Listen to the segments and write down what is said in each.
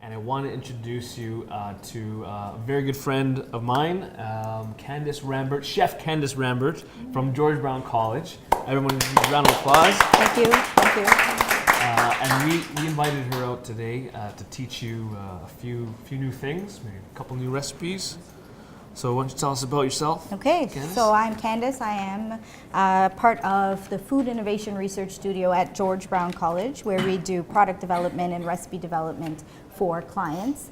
and I want to introduce you to a very good friend of mine, Candice Rambert, Chef Candice Rambert from George Brown College. Everyone, round of applause. Thank you. Thank you. And we invited her out today to teach you a few new things, maybe a couple new recipes. So why don't you tell us about yourself? Okay, Candice? so I'm Candice. I am part of the Food Innovation Research Studio at George Brown College, where we do product development and recipe development for clients.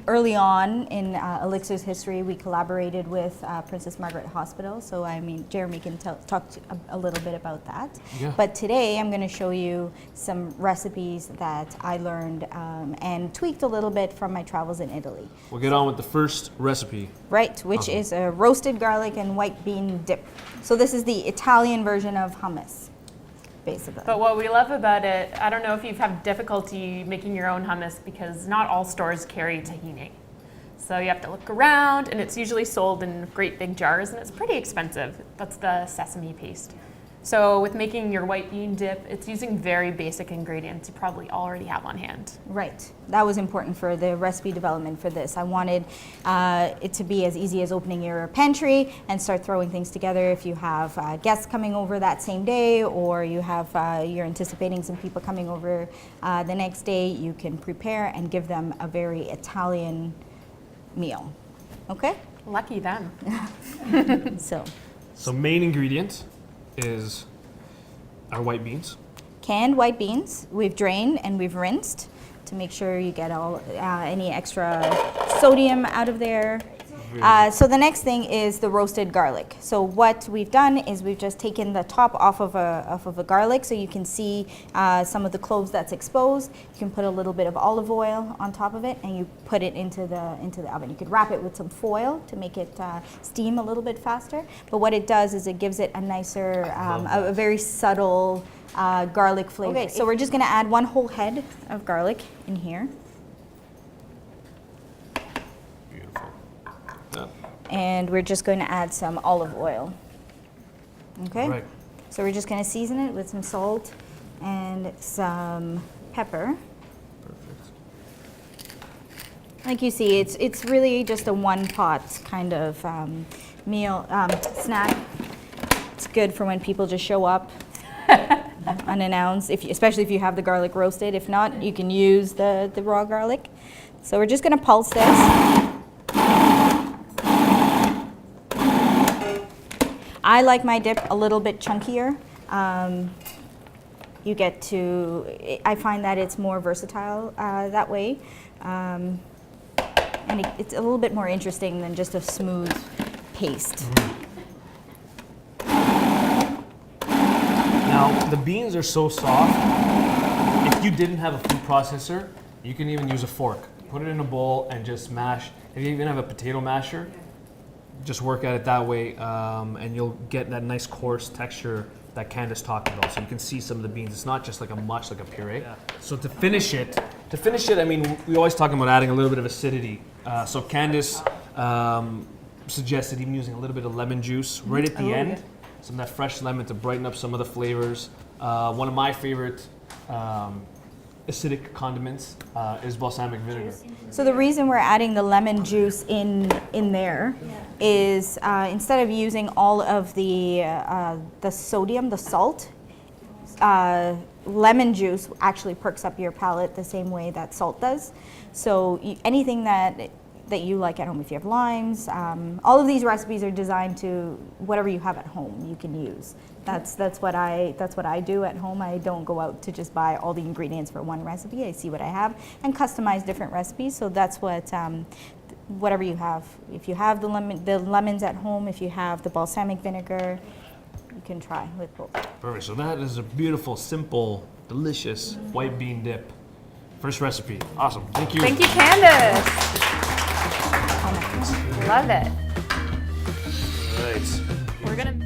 Early on in ELLICSR's history, we collaborated with Princess Margaret Hospital, so I mean, Jeremy can talk a little bit about that. Yeah. But today I'm going to show you some recipes that I learned and tweaked a little bit from my travels in Italy. We'll get on with the first recipe. Right, which is a roasted garlic and white bean dip. So this is the Italian version of hummus, basically. But what we love about it, I don't know if you've had difficulty making your own hummus because not all stores carry tahini. So you have to look around, and it's usually sold in great big jars, and it's pretty expensive. That's the sesame paste. So with making your white bean dip, it's using very basic ingredients you probably already have on hand. Right, that was important for the recipe development for this. I wanted it to be as easy as opening your pantry and start throwing things together. If you have guests coming over that same day, or you have you're anticipating some people coming over the next day, you can prepare and give them a very Italian meal. Okay? Lucky them. So main ingredient is our white beans. Canned white beans. We've drained and we've rinsed to make sure you get all any extra sodium out of there. So the next thing is the roasted garlic. So what we've done is we've just taken the top off of a garlic, so you can see some of the cloves that's exposed. You can put a little bit of olive oil on top of it, and you put it into the oven. You could wrap it with some foil to make it steam a little bit faster. But what it does is it gives it a nicer, a very subtle garlic flavor. Okay, so we're just going to add one whole head of garlic in here. And we're just going to add some olive oil. Okay? Right. So we're just going to season it with some salt and some pepper. Perfect. Like you see, it's really just a one-pot kind of meal snack. It's good for when people just show up unannounced, especially if you have the garlic roasted. If not, you can use the raw garlic. So we're just going to pulse this. I like my dip a little bit chunkier. You get to, I find that it's more versatile that way. And it's a little bit more interesting than just a smooth paste. Now, the beans are so soft, if you didn't have a food processor, you can even use a fork. Put it in a bowl and just mash. If you even have a potato masher, just work at it that way, and you'll get that nice coarse texture that Candice talked about. So you can see some of the beans. It's not just like a mush, like a puree. Yeah. So to finish it, I mean, we always talk about adding a little bit of acidity. So Candice suggested even using a little bit of lemon juice right at the end. Some of that fresh lemon to brighten up some of the flavors. One of my favorite acidic condiments is balsamic vinegar. So the reason we're adding the lemon juice in there is instead of using all of the sodium, the salt, lemon juice actually perks up your palate the same way that salt does. So anything that you like at home, if you have limes, all of these recipes are designed to whatever you have at home you can use. That's what I do at home. I don't go out to just buy all the ingredients for one recipe. I see what I have and customize different recipes. So that's what whatever you have. If you have the lemons at home, if you have the balsamic vinegar, you can try with both. Perfect. So that is a beautiful, simple, delicious white bean dip. First recipe. Awesome. Thank you. Thank you, Candice. Love it. All right. We're gonna